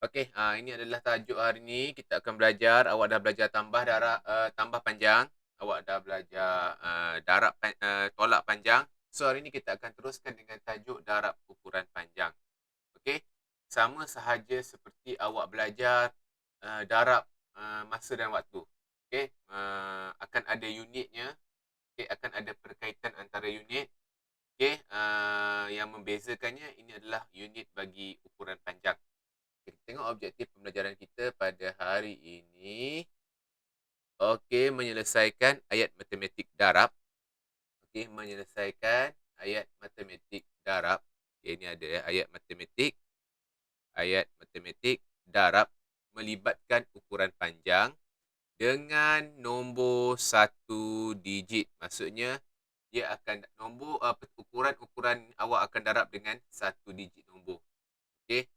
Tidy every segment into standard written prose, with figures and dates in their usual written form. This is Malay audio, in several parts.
Okey, ini adalah tajuk hari ni. Kita akan belajar, awak dah belajar tambah panjang, awak dah belajar, tolak panjang. So, hari ni kita akan teruskan dengan tajuk darab ukuran panjang. Okey? Sama sahaja seperti awak belajar, darab, masa dan waktu. Okey? Akan ada unitnya, okey, akan ada perkaitan antara unit. Okey, yang membezakannya ini adalah unit bagi ukuran panjang. Kita tengok objektif pembelajaran kita pada hari ini. Okey, menyelesaikan ayat matematik darab. Okey, menyelesaikan ayat matematik darab. Okey, ini ada ayat matematik. Ayat matematik darab melibatkan ukuran panjang dengan nombor satu digit. Maksudnya, dia akan ukuran awak akan darab dengan satu digit nombor. Okey.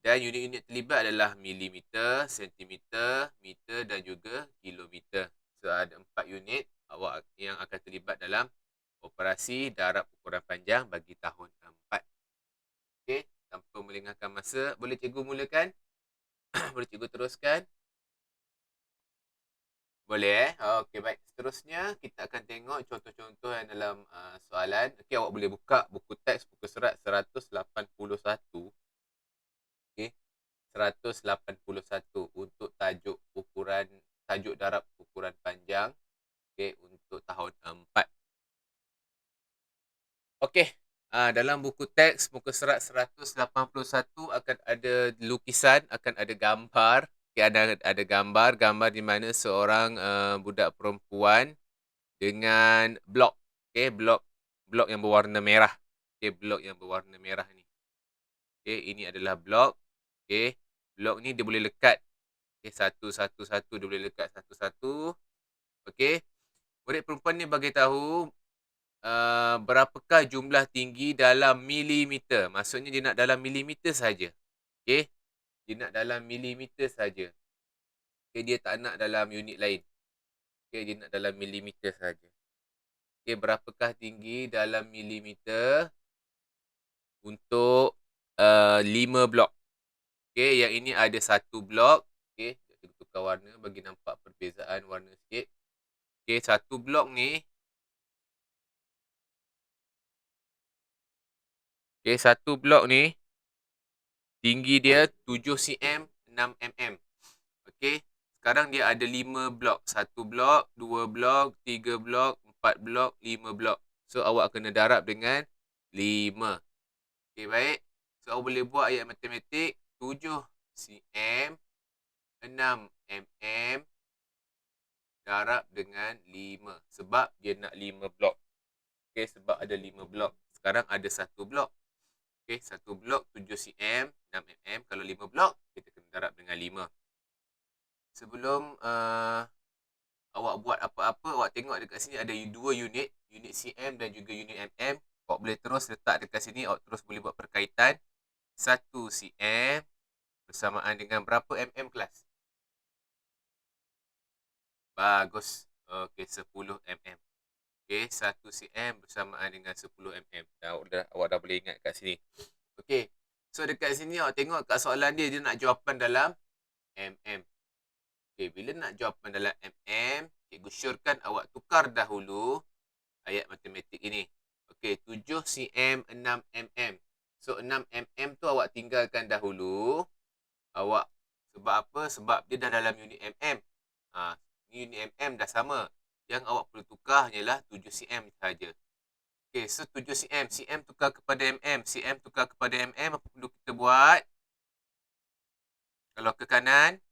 Dan unit-unit terlibat adalah milimeter, sentimeter, meter dan juga kilometer. So, ada 4 unit awak yang akan terlibat dalam operasi darab ukuran panjang bagi tahun 4. Okey, tanpa melengahkan masa, boleh cikgu mulakan? Boleh cikgu teruskan? Boleh Okey, baik. Seterusnya, kita akan tengok contoh-contoh yang dalam soalan. Okey, awak boleh buka buku teks, buku surat 181. Okey. 181 untuk tajuk darab ukuran panjang, okey, untuk tahun 4. Okey, dalam buku teks muka surat 181 akan ada lukisan, akan ada gambar. Okey, ada gambar di mana seorang budak perempuan dengan blok. Okey, blok yang berwarna merah. Okey, blok yang berwarna merah ni. Okey, ini adalah blok. Okey, blok ni dia boleh lekat. Okey, satu-satu dia boleh lekat satu-satu. Okey. Murid perempuan ni bagi tahu berapakah jumlah tinggi dalam milimeter. Maksudnya dia nak dalam milimeter saja. Okey. Dia nak dalam milimeter saja. Okey, dia tak nak dalam unit lain. Okey, dia nak dalam milimeter saja. Okey, berapakah tinggi dalam milimeter untuk 5 blok. Okey, yang ini ada satu blok. Okey, kita tukar warna bagi nampak perbezaan warna sikit. Okey, satu blok ni. Okey, satu blok ni tinggi dia 7 cm, 6 mm. Okey, sekarang dia ada 5 blok. Satu blok, 2 blok, 3 blok, 4 blok, 5 blok. So, awak kena darab dengan 5. Okey, baik. So, awak boleh buat ayat matematik 7 cm, 6 mm darab dengan 5. Sebab dia nak 5 blok. Okey, sebab ada 5 blok. Sekarang ada satu blok. Okey, satu blok 7 cm, 6 mm. Kalau 5 blok, kita kena darab dengan 5. Sebelum awak buat apa-apa, awak tengok dekat sini ada 2 unit. Unit cm dan juga unit mm. Awak boleh terus letak dekat sini. Awak terus boleh buat perkaitan. 1 cm bersamaan dengan berapa mm kelas? Bagus. Okey, 10 mm. Okey, 1 cm bersamaan dengan 10 mm. Awak dah boleh ingat kat sini. Okey. So, dekat sini awak tengok kat soalan dia nak jawapan dalam mm. Okey, bila nak jawapan dalam mm, cikgu syorkan awak tukar dahulu ayat matematik ini. Okey, 7 cm, 6 mm. So, 6 mm tu awak tinggalkan dahulu. Sebab apa? Sebab dia dah dalam unit mm. Ni unit mm dah sama. Yang awak perlu tukar hanyalah 7 cm sahaja. Okey, so 7 cm. Cm tukar kepada mm. Cm tukar kepada mm. Apa perlu kita buat? Kalau ke kanan.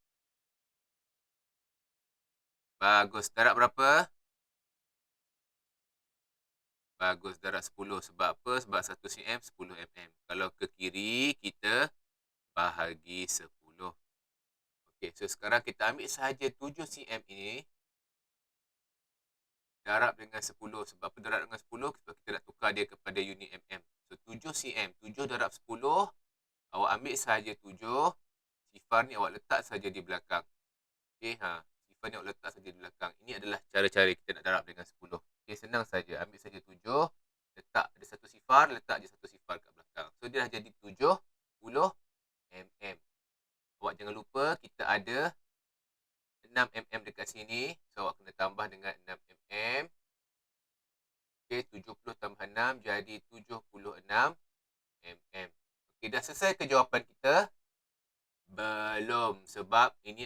Bagus. Darab berapa? Bagus. Darab 10. Sebab apa? Sebab 1 cm, 10 mm. Kalau ke kiri, kita bahagi 10. Okey, so sekarang kita ambil sahaja 7 cm ini. Darab dengan 10. Sebab apa darab dengan 10? Sebab kita nak tukar dia kepada unit mm. So, 7 cm. 7 darab 10. Awak ambil sahaja 7. Sifar ni awak letak saja di belakang. Okey, sifar ni awak letak saja di belakang. Ini adalah cara-cara kita nak darab dengan 10. Okey, senang saja. Ambil saja 7. Letak ada satu sifar, letak je satu sifar kat belakang. So, dia dah jadi 70 mm. jangan lupa kita ada 6mm dekat sini. So, awak kena tambah dengan 6mm. Okey, 70 tambah 6 jadi 76mm. Okey, dah selesai ke jawapan kita? Belum, sebab ini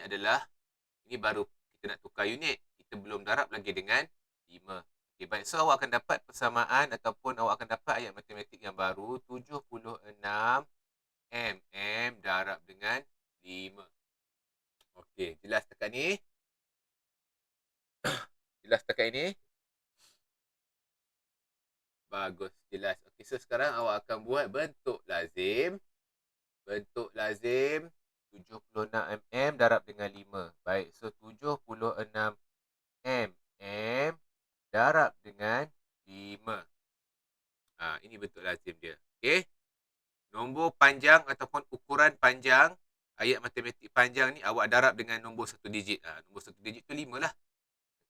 baru kita nak tukar unit. Kita belum darab lagi dengan 5. Okey, baik. So, awak akan dapat persamaan ataupun awak akan dapat ayat matematik yang baru. 76mm darab dengan 5. Okey, jelas dekat ni? Jelas dekat ini? Bagus, jelas. Okey, so sekarang awak akan buat bentuk lazim. Bentuk lazim 76mm darab dengan 5. Baik, so 76mm darab dengan 5. Ini bentuk lazim dia. Okey. Nombor panjang ataupun ukuran panjang ayat matematik panjang ni awak darab dengan nombor satu digit. Nombor satu digit tu 5 lah.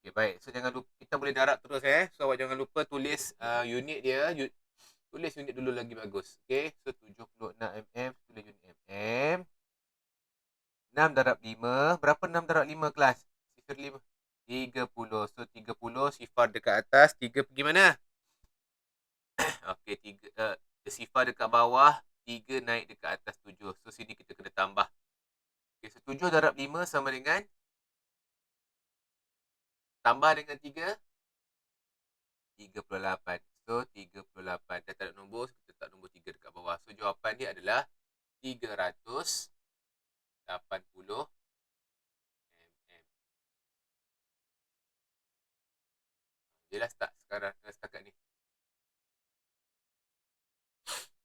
Okey, baik. So jangan lupa, kita boleh darab terus So awak jangan lupa tulis unit dia. Tulis unit dulu lagi bagus. Okey. So 76mm tulis unit mm. 6 darab 5. Berapa 6 darab 5 kelas? Sifar 5. 30. So 30 sifar dekat atas. 3 pergi mana? Okey, 3 sifar dekat bawah. 3 naik dekat atas 7. So sini kita kena tambah. Okey, so 7 darab 5 sama dengan tambah dengan 3. 38. So 38. Dah tak ada nombor. Kita letak nombor 3 dekat bawah. So jawapan dia adalah 380 mm. Jelas tak sekarang setakat ni?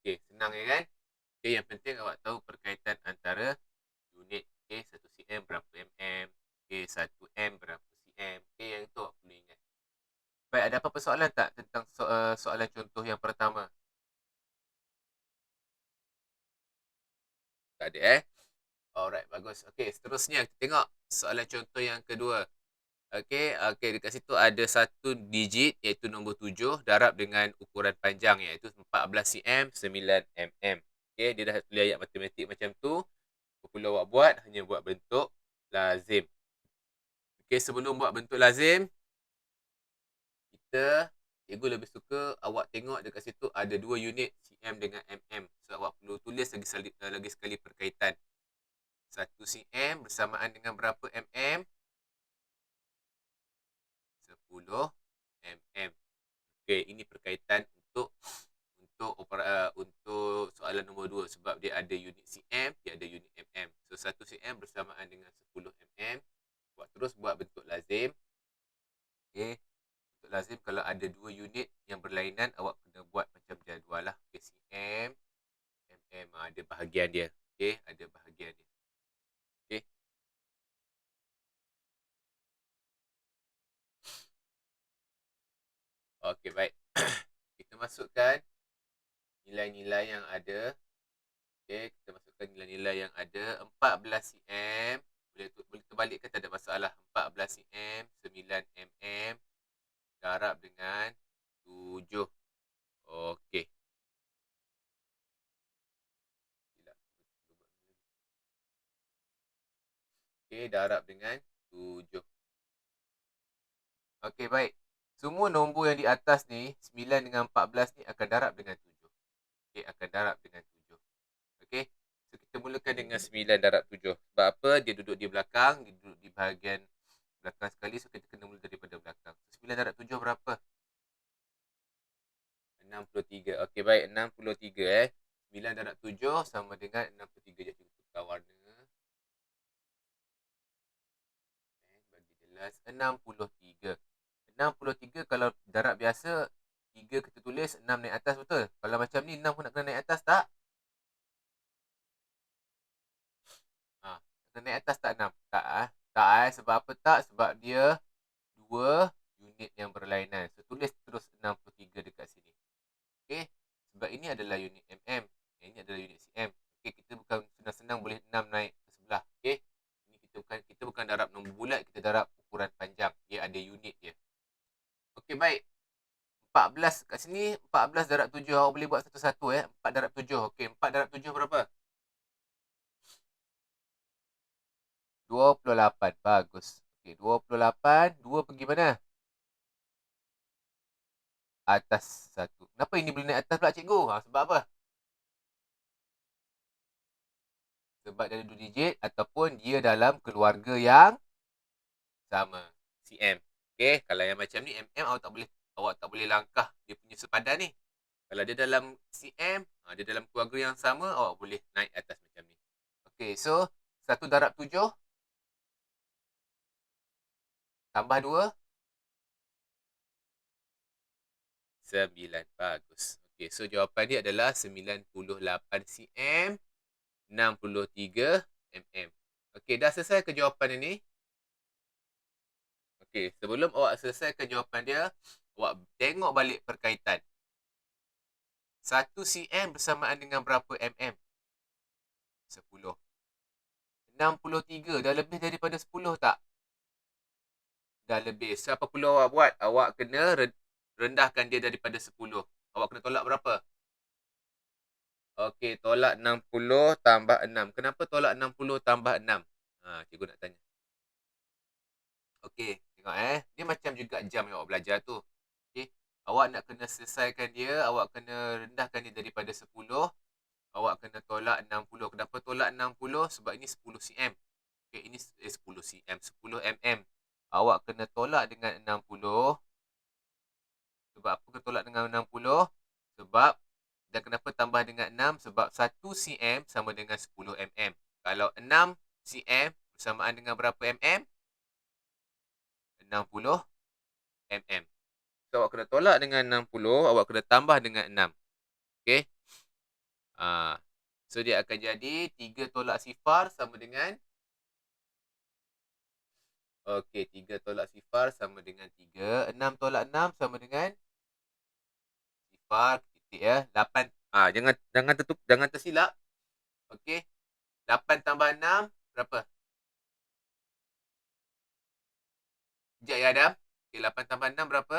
Okey, senang ya kan? Okey, yang penting awak tahu perkaitan antara unit. Okey, 1 cm berapa mm. Okey, 1 m berapa cm. Okey, yang tu awak perlu ingat. Baik, ada apa-apa soalan tak tentang soalan contoh yang pertama? Tak ada Alright, bagus. Okey, seterusnya kita tengok soalan contoh yang kedua. Okey, dekat situ ada satu digit iaitu nombor 7 darab dengan ukuran panjang iaitu 14 cm 9 mm. Okey, dia dah tulis ayat matematik macam tu. Apa perlu awak buat? Hanya buat bentuk lazim. Okey, sebelum buat bentuk lazim, cikgu lebih suka awak tengok dekat situ ada dua unit cm dengan mm. So awak perlu tulis lagi sekali perkaitan. 1 cm bersamaan dengan berapa mm? 10 mm. Okey, ini perkaitan untuk soalan nombor 2 sebab dia ada unit cm, dia ada unit mm. So 1 cm bersamaan dengan 10 mm. Buat terus buat bentuk lazim. Okey. Bentuk lazim kalau ada dua unit yang berlainan awak kena buat macam jadual lah. Okey, cm, mm ada bahagian dia. Okey, ada bahagian dia. Okey. Okey, baik. Kita masukkan nilai-nilai yang ada. Okey, kita masukkan nilai-nilai yang ada. 14 cm. Boleh terbalikkan, tak ada masalah. 14 cm, 9 mm. Darab dengan 7. Okey. Okey, darab dengan 7. Okey, baik. Semua nombor yang di atas ni, 9 dengan 14 ni akan darab dengan 7. Okey, akan darab dengan 7. Okey. So, kita mulakan dengan 9 darab 7. Sebab apa? Dia duduk di belakang. Dia duduk di bahagian belakang sekali. So, kita kena mula daripada belakang. So, 9 darab 7 berapa? 63. Okey, baik. 63 9 darab 7 sama dengan 63. Jadi, kita tukar warna. Bagi jelas. 63. 63 kalau darab biasa, 3 kita tulis, 6 naik atas, betul? Kalau macam ni, 6 pun nak kena naik atas tak? Kena naik atas tak 6? Tak sebab apa tak? Sebab dia 2 unit yang berlainan. So, tulis terus 63 dekat sini. Okey? Sebab ini adalah unit mm. Ini adalah unit cm. Okey, kita bukan senang-senang boleh 6 naik ke sebelah. Okey? Ini kita bukan darab nombor bulat, kita darab ukuran panjang. Dia ada unit dia. Okey, baik. 14 kat sini, 14 darab 7. Awak boleh buat satu-satu 4 darab 7. Okey, 4 darab 7 berapa? 28. Bagus. Okey, 28. 2 pergi mana? Atas 1. Kenapa ini boleh naik atas pula cikgu? Sebab apa? Sebab dia ada 2 digit ataupun dia dalam keluarga yang sama. CM. Okey, kalau yang macam ni MM awak tak boleh langkah dia punya sepadan ni. Kalau dia dalam CM, dia dalam keluarga yang sama, awak boleh naik atas macam ni. Okey, so 1 darab 7 tambah 2 9. Bagus. Okey, so jawapan dia adalah 98 cm, 63 mm. Okey, dah selesai ke jawapan ini? Okey, sebelum awak selesaikan jawapan dia, awak tengok balik perkaitan. 1 cm bersamaan dengan berapa mm? 10. 63 dah lebih daripada 10 tak? Dah lebih. So, apa perlu awak buat? Awak kena rendahkan dia daripada 10. Awak kena tolak berapa? Okey, tolak 60 tambah 6. Kenapa tolak 60 tambah 6? Cikgu nak tanya. Okey, tengok Dia macam juga jam yang awak belajar tu. Okey, awak nak kena selesaikan dia, awak kena rendahkan dia daripada 10. Awak kena tolak 60. Kenapa tolak 60? Sebab ini 10 cm. Okey, ini 10 cm, 10 mm. Awak kena tolak dengan 60. Sebab apa kena tolak dengan 60? Sebab, dan kenapa tambah dengan 6? Sebab 1 cm sama dengan 10 mm. Kalau 6 cm bersamaan dengan berapa mm? 60 mm. So, awak kena tolak dengan 60, awak kena tambah dengan 6. Okey? So, dia akan jadi 3 tolak sifar sama dengan okey, 3 tolak sifar sama dengan 3. 6 tolak 6 sama dengan sifar, titik 8. Jangan tersilap. Okey. 8 tambah 6 berapa? Sekejap ya Adam. Okey, 8 tambah 6 berapa?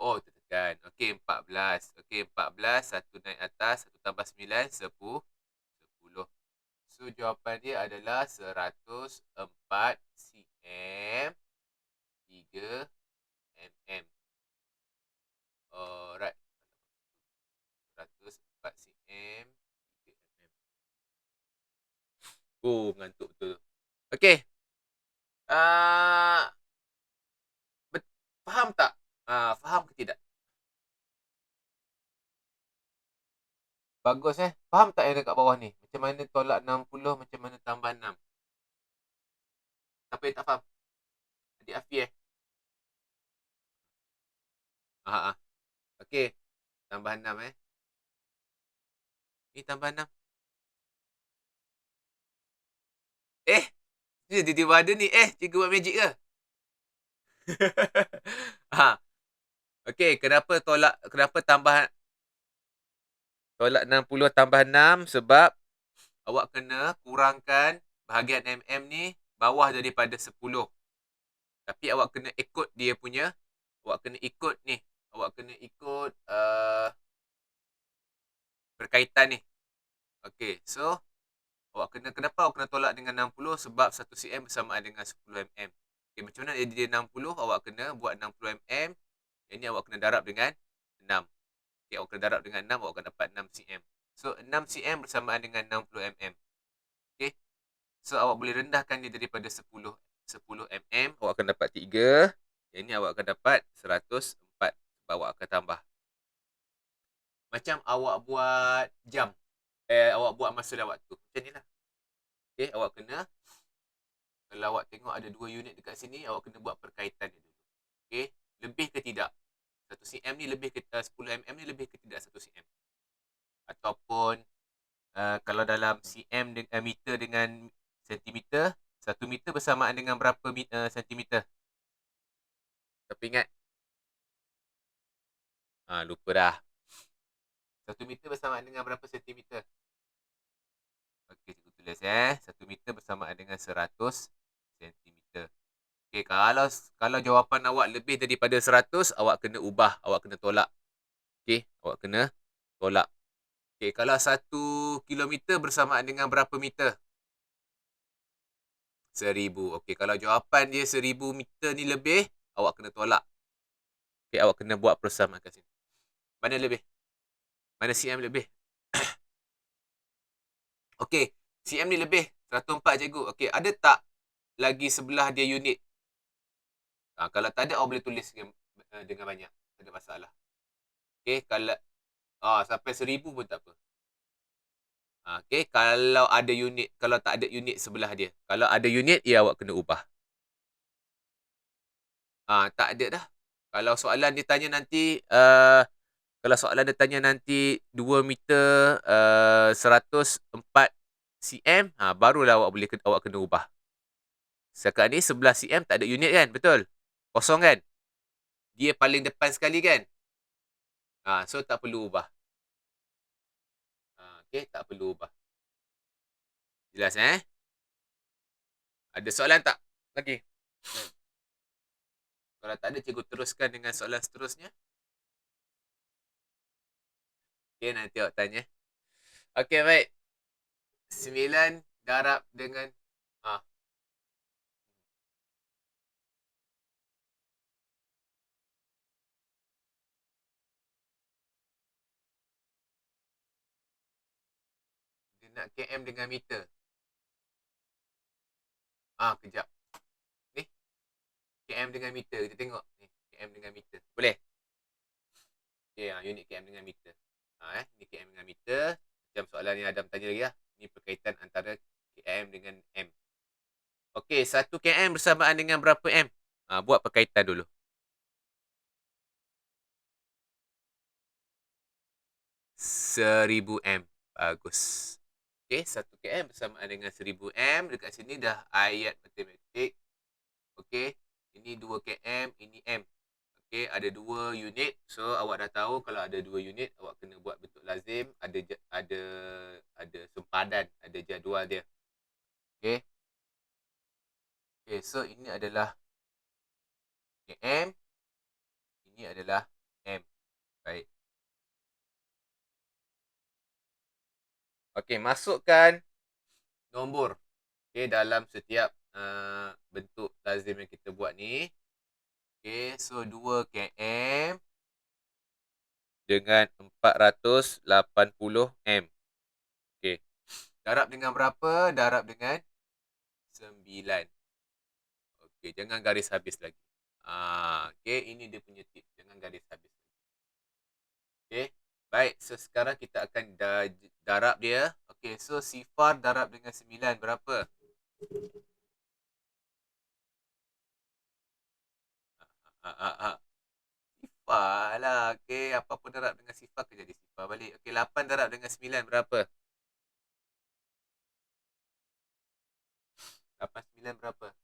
Oh, tertekan. Okey, 14. Okey, 14. 1 naik atas. 1 tambah 9. 10. So, jawapan dia adalah 104 cm 3 mm. Alright. 104 cm 3 mm. Oh, ngantuk betul. Okey. Uh, faham tak? Faham ke tidak? Bagus Faham tak yang dekat bawah ni? Macam mana tolak 60, macam mana tambah 6? Siapa yang tak faham? Adik Afi Okey. Tambah 6 Ni tambah 6. Ni tiba-tiba ada ni. Cikgu buat magic ke? Okey, kenapa tolak 60 tambah 6? Sebab awak kena kurangkan bahagian mm ni bawah daripada 10. Tapi awak kena ikut dia punya, awak kena ikut ni. Awak kena ikut berkaitan ni. Okey, so kenapa awak kena tolak dengan 60? Sebab 1 cm bersamaan dengan 10 mm. Okey, macam mana dia 60? Awak kena buat 60 mm. Yang ni awak kena darab dengan 6. Okey, awak kena darab dengan 6, awak akan dapat 6 cm. So, 6 cm bersamaan dengan 60 mm. Okey. So, awak boleh rendahkan dia daripada 10 mm. Awak akan dapat 3. Yang ni awak akan dapat 104. Sebab awak akan tambah. Macam awak buat jam. Awak buat masa dan waktu. Macam ni lah. Okey, awak kena, kalau awak tengok ada 2 unit dekat sini, awak kena buat perkaitan dia dulu. Okey, lebih ke tidak? 1 cm ni lebih ke 10 mm ni lebih ke tidak 1 cm? Ataupun kalau dalam cm dengan meter dengan sentimeter, 1 meter bersamaan dengan berapa sentimeter? Tapi ingat? Lupa dah. 1 meter bersamaan dengan berapa sentimeter? Okey, cikgu tulis 1 meter bersamaan dengan 100 sentimeter. Okey, kalau jawapan awak lebih daripada 100, awak kena ubah, awak kena tolak. Okey, awak kena tolak. Okey, kalau 1 kilometer bersamaan dengan berapa meter? 1000. Okey, kalau jawapan dia 1000 meter ni lebih, awak kena tolak. Okey, awak kena buat persamaan kat sini. Mana lebih? Mana cm lebih? Okey, cm ni lebih. 104 cikgu. Okey, ada tak lagi sebelah dia unit? Kalau tak ada, awak boleh tulis dengan banyak. Tak ada masalah. Okey, kalau sampai 1000 pun tak apa. Okey, kalau ada unit, kalau tak ada unit sebelah dia. Kalau ada unit, awak kena ubah. Tak ada dah. Kalau soalan dia tanya nanti, kalau soalan dia tanya nanti 2 meter 104 cm, barulah awak kena ubah. Setakat ni 11 cm tak ada unit kan? Betul? Kosong kan? Dia paling depan sekali kan? So tak perlu ubah. Okey, tak perlu ubah. Jelas Ada soalan tak? Lagi? Kalau tak ada, cikgu teruskan dengan soalan seterusnya. Okey, nanti awak tanya. Okey, baik. 9 darab dengan dia nak km dengan meter. Kejap. Ni km dengan meter. Kita tengok ni km dengan meter. Boleh? Okey, unit km dengan meter. Ni km dengan meter. Macam soalan yang Adam tanya lagi lah. Ni perkaitan antara km dengan m. Okey, 1 km bersamaan dengan berapa m? Buat perkaitan dulu. 1000 m. Bagus. Okey, 1 km bersamaan dengan 1000 m. Dekat sini dah ayat matematik. Okey, ini 2 km, ini m. Okey, ada 2 unit. So awak dah tahu kalau ada 2 unit, awak kena buat bentuk lazim, ada sempadan, ada jadual dia. Okey. Okey, so ini adalah km, ini adalah m. Baik. Okey, masukkan nombor dalam setiap bentuk lazim yang kita buat ni. Okey, so 2 km dengan 480 m. Okey. Darab dengan berapa? Darab dengan 9. Okey, jangan garis habis lagi. Okey, ini dia punya tip. Jangan garis habis. Okey. Baik, so sekarang kita akan darab dia. Okey, so sifar darab dengan 9 berapa? Sifar lah. Okey, apa pun darab dengan sifar ke jadi sifar balik. Okey, 8 darab dengan 9 berapa? 8 9 berapa?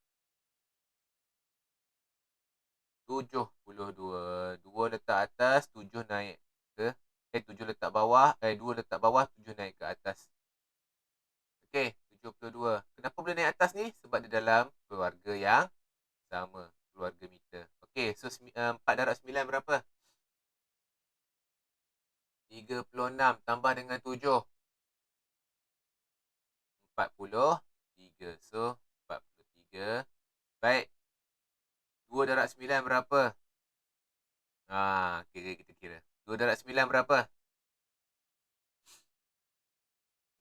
72. 2 letak atas, 7 naik ke 7 letak bawah, 2 letak bawah, 7 naik ke atas. Okey, 72. Kenapa boleh naik atas ni? Sebab dia dalam keluarga yang sama, keluarga meter. Okey, so 4 darab 9 berapa? 36 tambah dengan 7. 43. So 43. Baik. 2 darab 9 berapa? Kita kira. 2 darab 9 berapa?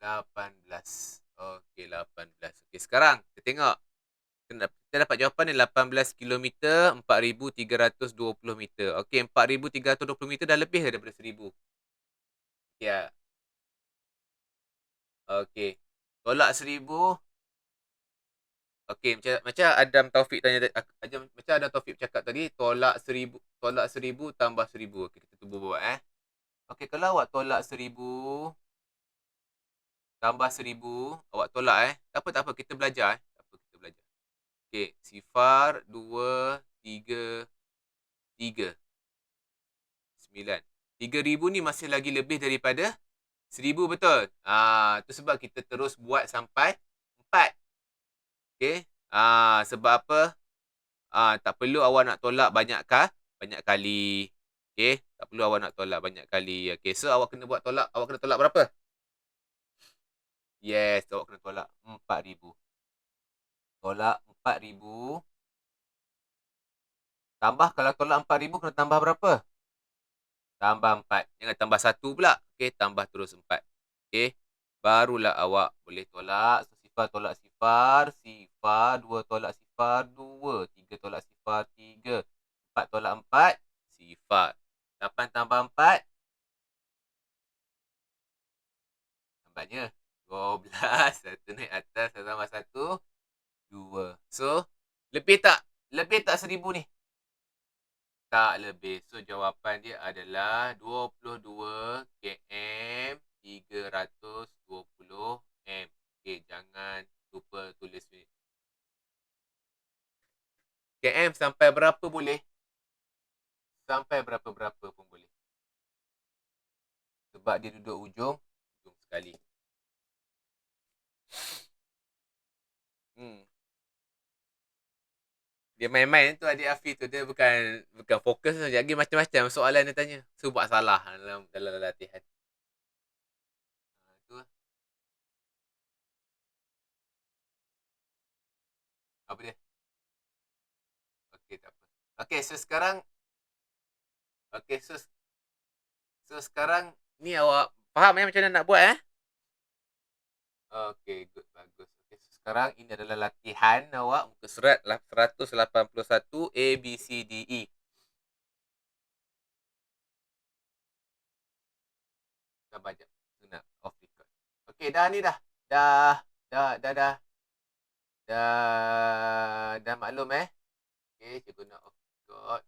18. Okey, 18. Okey, sekarang kita tengok. Kita dapat jawapan ni 18 km 4,320 meter. Okey, 4,320 meter dah lebih daripada 1,000. Ya. Okey. Tolak 1,000. Okey, macam Adam Taufik tanya macam Adam Taufik cakap tadi, tolak 1,000 tambah 1,000. Okey, kita cuba buat Okey, kalau awak tolak 1,000 tambah 1,000, awak tolak tak apa kita belajar Tak apa kita belajar. Okey, sifar 2 3 3 9. 3,000 ni masih lagi lebih daripada 1,000, betul? Tu sebab kita terus buat sampai 4. Okey. Sebab apa? Tak perlu awak nak tolak banyak kali. Okey, tak perlu awak nak tolak banyak kali. Okey, so awak kena tolak berapa? Yes, awak kena tolak 4,000. Tolak 4,000. Tambah, kalau tolak 4,000 kena tambah berapa? Tambah 4. Jangan tambah 1 pula. Okey, tambah terus 4. Okey. Barulah awak boleh tolak. So, sifar tolak sifar. Sifar. 2 tolak sifar. 2. 3 tolak sifar. 3. 4 tolak 4. Sifar. 8 tambah 4. Nampaknya 12. 1 naik atas. 1 tambah 1. 2. So, lebih tak? Lebih tak 1,000 ni? Tak lebih. So, jawapan dia adalah 22 km 320 m. Okey, jangan lupa tulis ni. Km sampai berapa boleh? Sampai berapa-berapa pun boleh. Sebab dia duduk ujung, ujung sekali. Hmm. Dia main-main tu adik Afi tu. Dia bukan fokus tu. Lagi macam-macam soalan dia tanya. So, buat salah dalam latihan. Tu lah. Apa dia? Okey, tak apa. Okey, so sekarang okey, so sekarang ni awak faham macam mana nak buat Okey, good, bagus. Okey, so sekarang ini adalah latihan awak muka surat 181 A B C D E. Dah baca. Sunat off record. Okey, dah ni dah. Dah dah dah dah dah maklum Okey, cikgu nak off record.